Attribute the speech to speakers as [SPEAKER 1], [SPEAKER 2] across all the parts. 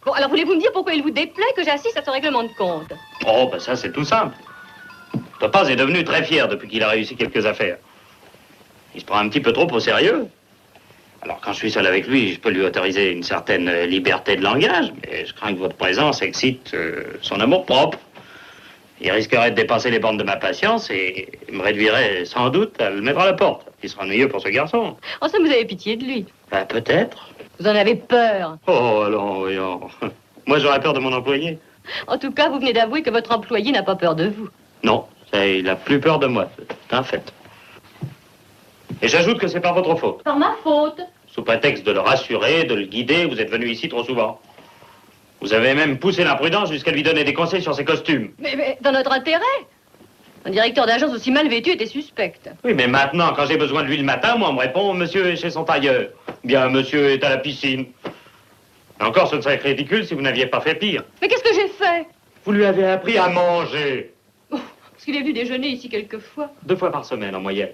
[SPEAKER 1] Bon, alors voulez-vous me dire pourquoi il vous déplaît que j'assiste à ce règlement de compte?
[SPEAKER 2] Oh, ben ça, c'est tout simple. Topaz est devenu très fier depuis qu'il a réussi quelques affaires. Il se prend un petit peu trop au sérieux. Alors, quand je suis seul avec lui, je peux lui autoriser une certaine liberté de langage, mais je crains que votre présence excite son amour-propre. Il risquerait de dépasser les bornes de ma patience et me réduirait sans doute à le mettre à la porte. Il sera ennuyeux pour ce garçon.
[SPEAKER 1] En somme, vous avez pitié de lui.
[SPEAKER 2] Ben, peut-être.
[SPEAKER 1] Vous en avez peur.
[SPEAKER 2] Oh, alors, voyons. Moi, j'aurais peur de mon employé.
[SPEAKER 1] En tout cas, vous venez d'avouer que votre employé n'a pas peur de vous.
[SPEAKER 2] Non, il a plus peur de moi. C'est un fait. Et j'ajoute que c'est par votre faute.
[SPEAKER 1] Par ma faute.
[SPEAKER 2] Sous prétexte de le rassurer, de le guider, vous êtes venu ici trop souvent. Vous avez même poussé l'imprudence jusqu'à lui donner des conseils sur ses costumes.
[SPEAKER 1] Mais dans notre intérêt. Un directeur d'agence aussi mal vêtu était suspect.
[SPEAKER 2] Oui, mais maintenant, quand j'ai besoin de lui le matin, moi, on me répond, monsieur est chez son tailleur. Bien, monsieur est à la piscine. Et encore, ce ne serait que ridicule si vous n'aviez pas fait pire.
[SPEAKER 1] Mais qu'est-ce que j'ai fait?
[SPEAKER 2] Vous lui avez appris à manger.
[SPEAKER 1] Oh, parce qu'il est venu déjeuner ici quelquefois.
[SPEAKER 2] 2 fois par semaine, en moyenne.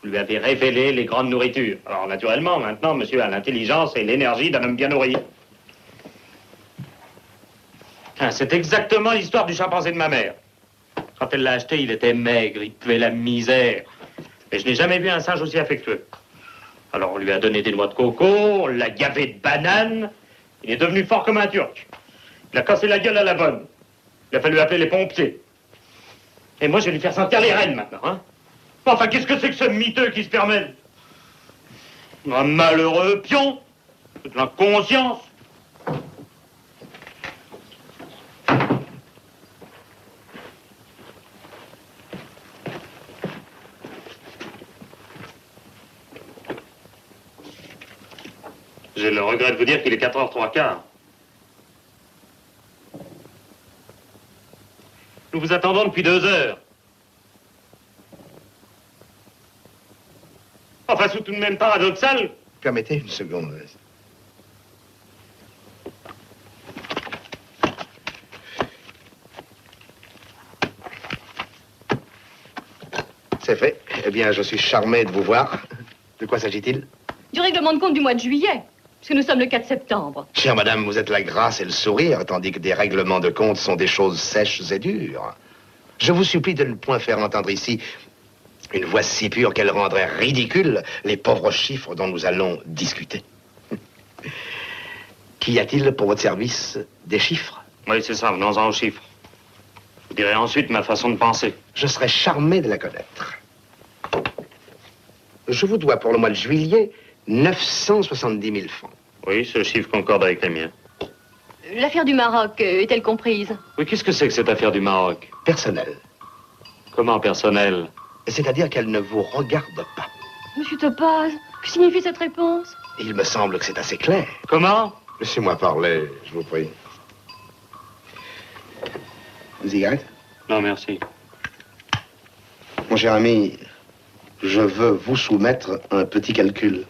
[SPEAKER 2] Vous lui avez révélé les grandes nourritures. Alors, naturellement, maintenant, monsieur a l'intelligence et l'énergie d'un homme bien nourri. Ah, c'est exactement l'histoire du chimpanzé de ma mère. Quand elle l'a acheté, il était maigre, il puait la misère. Et je n'ai jamais vu un singe aussi affectueux. Alors, on lui a donné des noix de coco, on l'a gavé de bananes. Il est devenu fort comme un Turc. Il a cassé la gueule à la bonne. Il a fallu appeler les pompiers. Et moi, je vais lui faire sentir les rênes maintenant, hein. Enfin, qu'est-ce que c'est que ce miteux qui se permet? Un malheureux pion. De l'inconscience. J'ai le regret de vous dire qu'il est 4h03. Nous vous attendons depuis 2 heures. Enfin, c'est tout de même paradoxal.
[SPEAKER 3] Permettez une seconde. C'est fait. Eh bien, je suis charmé de vous voir. De quoi s'agit-il?
[SPEAKER 1] Du règlement de compte du mois de juillet, puisque nous sommes le 4 septembre.
[SPEAKER 3] Chère madame, vous êtes la grâce et le sourire, tandis que des règlements de compte sont des choses sèches et dures. Je vous supplie de ne point faire entendre ici une voix si pure qu'elle rendrait ridicule les pauvres chiffres dont nous allons discuter. Qu'y a-t-il pour votre service? Des chiffres?
[SPEAKER 2] Oui, c'est ça, venons-en aux chiffres. Vous direz ensuite ma façon de penser.
[SPEAKER 3] Je serais charmé de la connaître. Je vous dois pour le mois de juillet 970 000 francs.
[SPEAKER 2] Oui, ce chiffre concorde avec les miens.
[SPEAKER 1] L'affaire du Maroc est-elle comprise?
[SPEAKER 2] Oui, qu'est-ce que c'est que cette affaire du Maroc?
[SPEAKER 3] Personnel.
[SPEAKER 2] Comment personnel?
[SPEAKER 3] C'est-à-dire qu'elle ne vous regarde pas.
[SPEAKER 1] Monsieur Topaz, que signifie cette réponse?
[SPEAKER 3] Il me semble que c'est assez clair.
[SPEAKER 2] Comment?
[SPEAKER 3] Laissez-moi parler, je vous prie. Une cigarette?
[SPEAKER 2] Non, merci.
[SPEAKER 3] Mon cher ami, je veux vous soumettre un petit calcul.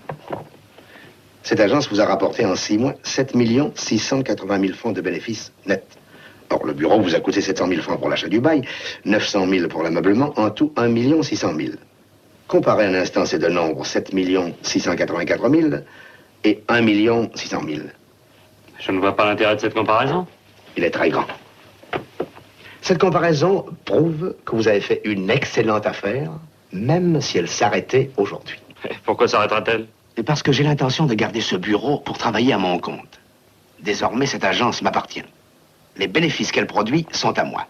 [SPEAKER 3] Cette agence vous a rapporté en 6 mois 7 680 000 francs de bénéfices nets. Or, le bureau vous a coûté 700 000 francs pour l'achat du bail, 900 000 pour l'ameublement, en tout 1 600 000. Comparez un instant ces deux nombres, 7 684 000 et 1 600 000.
[SPEAKER 2] Je ne vois pas l'intérêt de cette comparaison.
[SPEAKER 3] Il est très grand. Cette comparaison prouve que vous avez fait une excellente affaire, même si elle s'arrêtait aujourd'hui.
[SPEAKER 2] Pourquoi s'arrêtera-t-elle?
[SPEAKER 3] Et parce que j'ai l'intention de garder ce bureau pour travailler à mon compte. Désormais, cette agence m'appartient. Les bénéfices qu'elle produit sont à moi.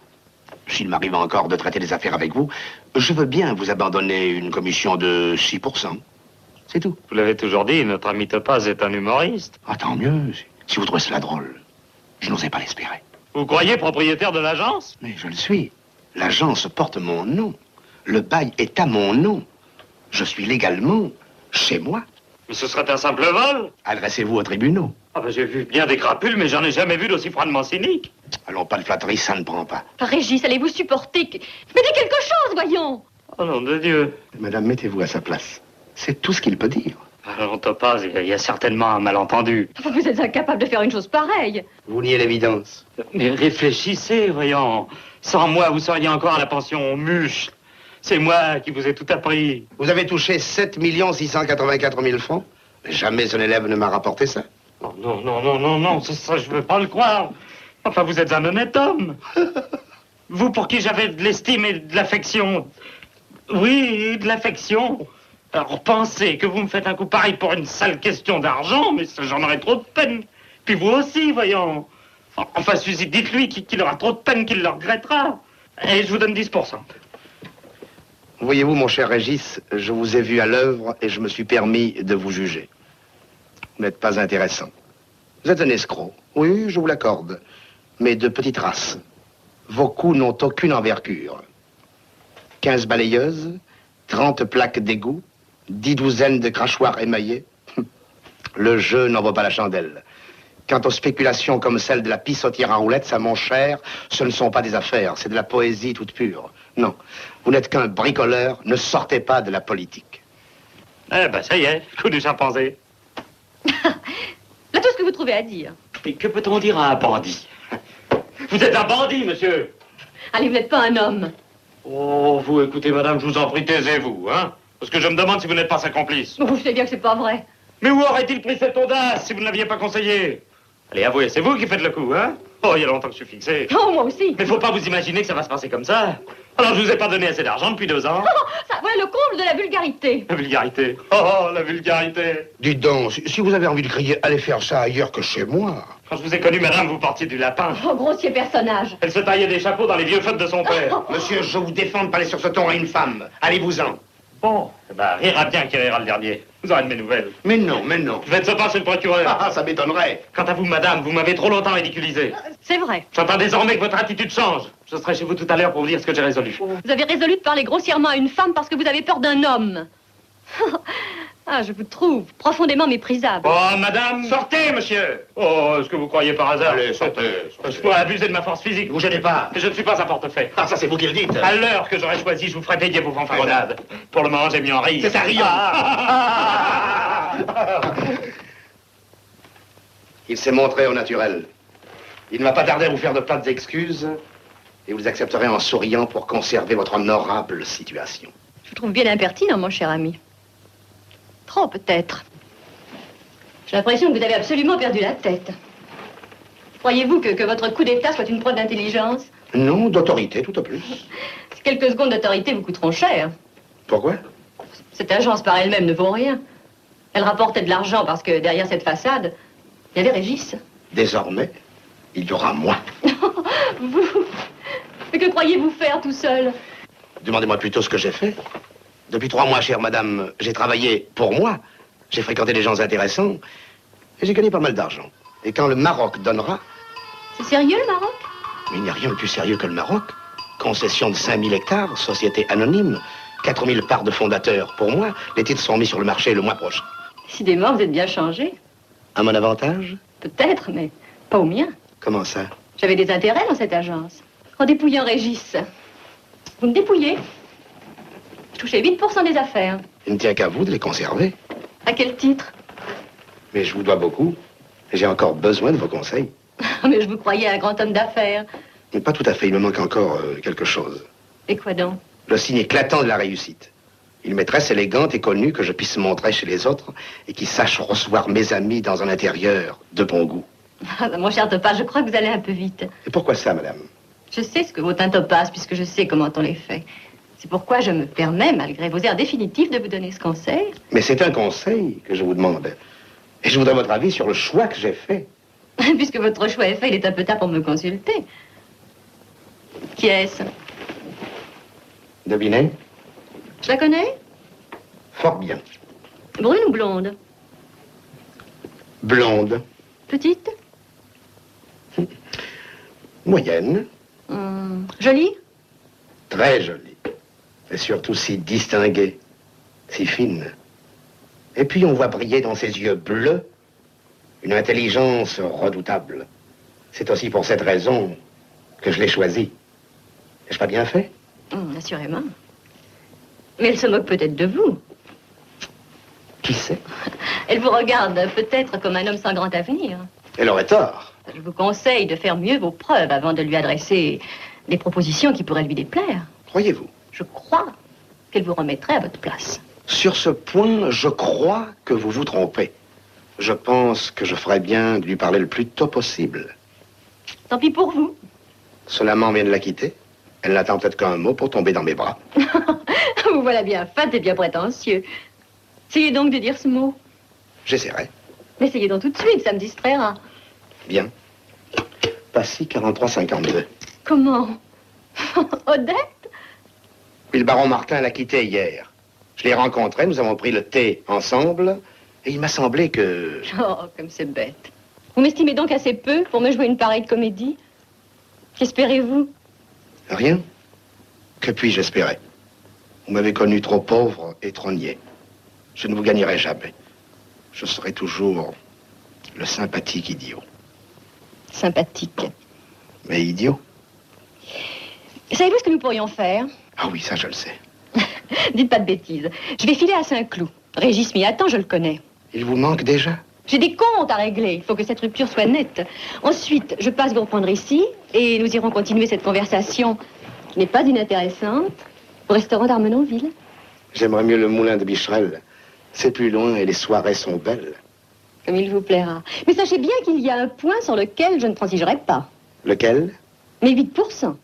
[SPEAKER 3] S'il m'arrive encore de traiter des affaires avec vous, je veux bien vous abandonner une commission de 6%. C'est tout.
[SPEAKER 2] Vous l'avez toujours dit, notre ami Topaz est un humoriste.
[SPEAKER 3] Ah, tant mieux, si vous trouvez cela drôle. Je n'osais pas l'espérer.
[SPEAKER 2] Vous croyez propriétaire de l'agence?
[SPEAKER 3] Mais je le suis. L'agence porte mon nom. Le bail est à mon nom. Je suis légalement chez moi.
[SPEAKER 2] Mais ce serait un simple vol.
[SPEAKER 3] Adressez-vous aux tribunaux.
[SPEAKER 2] Ah ben, j'ai vu bien des crapules, mais j'en ai jamais vu d'aussi froidement cynique.
[SPEAKER 3] Allons, pas de flatterie, ça ne prend pas.
[SPEAKER 1] Régis, allez-vous supporter que... Mais dis quelque chose, voyons!
[SPEAKER 2] Oh nom de Dieu.
[SPEAKER 3] Madame, mettez-vous à sa place. C'est tout ce qu'il peut dire.
[SPEAKER 2] Alors, Topaz, il y a certainement un malentendu.
[SPEAKER 1] Enfin, vous êtes incapable de faire une chose pareille.
[SPEAKER 3] Vous niez l'évidence.
[SPEAKER 2] Mais réfléchissez, voyons. Sans moi, vous seriez encore à la pension Muche. C'est moi qui vous ai tout appris.
[SPEAKER 3] Vous avez touché 7 684 000 francs. Jamais un élève ne m'a rapporté ça.
[SPEAKER 2] Oh, non, non, non, non, non, ça, je veux pas le croire. Enfin, vous êtes un honnête homme. Vous, pour qui j'avais de l'estime et de l'affection. Oui, de l'affection. Alors, pensez que vous me faites un coup pareil pour une sale question d'argent, mais j'en aurais trop de peine. Puis vous aussi, voyons. Enfin, dites-lui qu'il aura trop de peine, qu'il le regrettera. Et je vous donne 10%.
[SPEAKER 3] Voyez-vous, mon cher Régis, je vous ai vu à l'œuvre et je me suis permis de vous juger. Vous n'êtes pas intéressant. Vous êtes un escroc, oui, je vous l'accorde, mais de petite race. Vos coups n'ont aucune envergure. 15 balayeuses, 30 plaques d'égout, 10 douzaines de crachoirs émaillés. Le jeu n'en vaut pas la chandelle. Quant aux spéculations comme celle de la pissotière à roulettes, ça, mon cher, ce ne sont pas des affaires, c'est de la poésie toute pure. Non, vous n'êtes qu'un bricoleur, ne sortez pas de la politique.
[SPEAKER 2] Eh ben, ça y est, coup du chimpanzé.
[SPEAKER 1] Là, tout ce que vous trouvez à dire.
[SPEAKER 2] Mais que peut-on dire à un bandit? Vous êtes un bandit, monsieur.
[SPEAKER 1] Allez, vous n'êtes pas un homme.
[SPEAKER 2] Oh, vous, écoutez, madame, je vous en prie, taisez-vous, hein? Parce que je me demande si vous n'êtes pas sa complice.
[SPEAKER 1] Bon, je sais bien que c'est pas vrai.
[SPEAKER 2] Mais où aurait-il pris cette audace si vous ne l'aviez pas conseillé? Allez, avouez, c'est vous qui faites le coup, hein? Oh, il y a longtemps que je suis fixé.
[SPEAKER 1] Oh, moi aussi.
[SPEAKER 2] Mais faut pas vous imaginer que ça va se passer comme ça. Alors, je vous ai pas donné assez d'argent depuis 2 ans.
[SPEAKER 1] Oh, ça, voilà le comble de la vulgarité.
[SPEAKER 2] La vulgarité. Oh, la vulgarité.
[SPEAKER 3] Dites donc, si vous avez envie de crier, allez faire ça ailleurs que chez moi.
[SPEAKER 2] Quand je vous ai connu, madame, vous portiez du lapin.
[SPEAKER 1] Oh, grossier personnage.
[SPEAKER 2] Elle se taillait des chapeaux dans les vieux feutres de son père.
[SPEAKER 3] Monsieur, je vous défends de parler sur ce ton à une femme. Allez-vous-en.
[SPEAKER 2] Bon, eh ben, rira bien qui rira le dernier. Vous aurez de mes nouvelles.
[SPEAKER 3] Mais non, mais non.
[SPEAKER 2] Je vais de ce pas chez le procureur.
[SPEAKER 3] Ah, ça m'étonnerait.
[SPEAKER 2] Quant à vous, madame, vous m'avez trop longtemps ridiculisé.
[SPEAKER 1] C'est vrai.
[SPEAKER 2] J'entends désormais que votre attitude change. Je serai chez vous tout à l'heure pour vous dire ce que j'ai résolu.
[SPEAKER 1] Vous avez résolu de parler grossièrement à une femme parce que vous avez peur d'un homme. Ah, je vous trouve profondément méprisable.
[SPEAKER 2] Oh, madame.
[SPEAKER 3] Sortez, monsieur.
[SPEAKER 2] Oh, est-ce que vous croyez par hasard?
[SPEAKER 3] Allez, sortez.
[SPEAKER 2] Je pourrais abuser de ma force physique.
[SPEAKER 3] Ne vous gênez pas.
[SPEAKER 2] Mais je ne suis pas un portefeuille.
[SPEAKER 3] Ah, ça, c'est vous qui le dites.
[SPEAKER 2] À l'heure que j'aurais choisi, je vous ferai payer vos fanfaronnades. Pour le moment, j'ai mis en rire.
[SPEAKER 3] C'est à rien. Il s'est montré au naturel. Il ne va pas tarder à vous faire de plates excuses et vous accepterez en souriant pour conserver votre honorable situation.
[SPEAKER 1] Je vous trouve bien impertinent, mon cher ami. Trop, peut-être. J'ai l'impression que vous avez absolument perdu la tête. Croyez-vous que votre coup d'état soit une preuve d'intelligence?
[SPEAKER 3] Non, d'autorité, tout au plus.
[SPEAKER 1] Ces quelques secondes d'autorité vous coûteront cher.
[SPEAKER 3] Pourquoi?
[SPEAKER 1] Cette agence par elle-même ne vaut rien. Elle rapportait de l'argent parce que derrière cette façade, il y avait Régis.
[SPEAKER 3] Désormais, il y aura moi.
[SPEAKER 1] Vous? Mais que croyez-vous faire tout seul?
[SPEAKER 3] Demandez-moi plutôt ce que j'ai fait. Depuis 3 mois, chère madame, j'ai travaillé pour moi. J'ai fréquenté des gens intéressants et j'ai gagné pas mal d'argent. Et quand le Maroc donnera...
[SPEAKER 1] C'est sérieux, le Maroc?
[SPEAKER 3] Mais il n'y a rien de plus sérieux que le Maroc. Concession de 5000 hectares, société anonyme, 4000 parts de fondateurs. Pour moi, les titres seront mis sur le marché le mois prochain.
[SPEAKER 1] Décidément, vous êtes bien changé.
[SPEAKER 3] À mon avantage?
[SPEAKER 1] Peut-être, mais pas au mien.
[SPEAKER 3] Comment ça?
[SPEAKER 1] J'avais des intérêts dans cette agence. En dépouillant Régis, vous me dépouillez. Je touchais 8% des affaires.
[SPEAKER 3] Il ne tient qu'à vous de les conserver.
[SPEAKER 1] À quel titre?
[SPEAKER 3] Mais je vous dois beaucoup. Et j'ai encore besoin de vos conseils.
[SPEAKER 1] Mais je vous croyais un grand homme d'affaires.
[SPEAKER 3] Mais pas tout à fait, il me manque encore quelque chose.
[SPEAKER 1] Et quoi donc?
[SPEAKER 3] Le signe éclatant de la réussite. Une maîtresse élégante et connue que je puisse montrer chez les autres et qui sache recevoir mes amis dans un intérieur de bon goût.
[SPEAKER 1] Ah, mon cher Topaz, je crois que vous allez un peu vite.
[SPEAKER 3] Et pourquoi ça, madame?
[SPEAKER 1] Je sais ce que vaut un Topaz, puisque je sais comment on les fait. C'est pourquoi je me permets, malgré vos airs définitifs, de vous donner ce conseil.
[SPEAKER 3] Mais c'est un conseil que je vous demande. Et je voudrais votre avis sur le choix que j'ai fait.
[SPEAKER 1] Puisque votre choix est fait, il est un peu tard pour me consulter. Qui est-ce?
[SPEAKER 3] Devinez?
[SPEAKER 1] Je la connais?
[SPEAKER 3] Fort bien.
[SPEAKER 1] Brune ou blonde?
[SPEAKER 3] Blonde.
[SPEAKER 1] Petite?
[SPEAKER 3] Moyenne.
[SPEAKER 1] Jolie?
[SPEAKER 3] Très jolie. Et surtout si distinguée. Si fine. Et puis on voit briller dans ses yeux bleus une intelligence redoutable. C'est aussi pour cette raison que je l'ai choisie. N'ai-je pas bien fait?
[SPEAKER 1] Assurément. Mais elle se moque peut-être de vous.
[SPEAKER 3] Qui sait?
[SPEAKER 1] Elle vous regarde peut-être comme un homme sans grand avenir.
[SPEAKER 3] Elle aurait tort.
[SPEAKER 1] Je vous conseille de faire mieux vos preuves avant de lui adresser des propositions qui pourraient lui déplaire.
[SPEAKER 3] Croyez-vous?
[SPEAKER 1] Je crois qu'elle vous remettrait à votre place.
[SPEAKER 3] Sur ce point, je crois que vous vous trompez. Je pense que je ferais bien de lui parler le plus tôt possible.
[SPEAKER 1] Tant pis pour vous.
[SPEAKER 3] Son amant vient de la quitter. Elle n'attend peut-être qu'un mot pour tomber dans mes bras.
[SPEAKER 1] Vous voilà bien fat et bien prétentieux. Essayez donc de dire ce mot.
[SPEAKER 3] J'essaierai.
[SPEAKER 1] Essayez donc tout de suite, ça me distraira.
[SPEAKER 3] Bien. Passy 4352.
[SPEAKER 1] Comment? Odette?
[SPEAKER 3] Puis le baron Martin l'a quitté hier. Je l'ai rencontré, nous avons pris le thé ensemble, et il m'a semblé que...
[SPEAKER 1] Oh, comme c'est bête. Vous m'estimez donc assez peu pour me jouer une pareille comédie? Qu'espérez-vous?
[SPEAKER 3] Rien. Que puis-je espérer? Vous m'avez connu trop pauvre et trop niais. Je ne vous gagnerai jamais. Je serai toujours le sympathique idiot.
[SPEAKER 1] Sympathique.
[SPEAKER 3] Mais idiot?
[SPEAKER 1] Savez-vous ce que nous pourrions faire?
[SPEAKER 3] Ah oui, ça je le sais.
[SPEAKER 1] Dites pas de bêtises. Je vais filer à Saint-Cloud. Régis m'y attend, je le connais.
[SPEAKER 3] Il vous manque déjà?
[SPEAKER 1] J'ai des comptes à régler. Il faut que cette rupture soit nette. Ensuite, je passe vous reprendre ici et nous irons continuer cette conversation qui n'est pas inintéressante au restaurant d'Armenonville.
[SPEAKER 3] J'aimerais mieux le moulin de Bicherel. C'est plus loin et les soirées sont belles.
[SPEAKER 1] Comme il vous plaira. Mais sachez bien qu'il y a un point sur lequel je ne transigerai pas.
[SPEAKER 3] Lequel?
[SPEAKER 1] Mais 8%.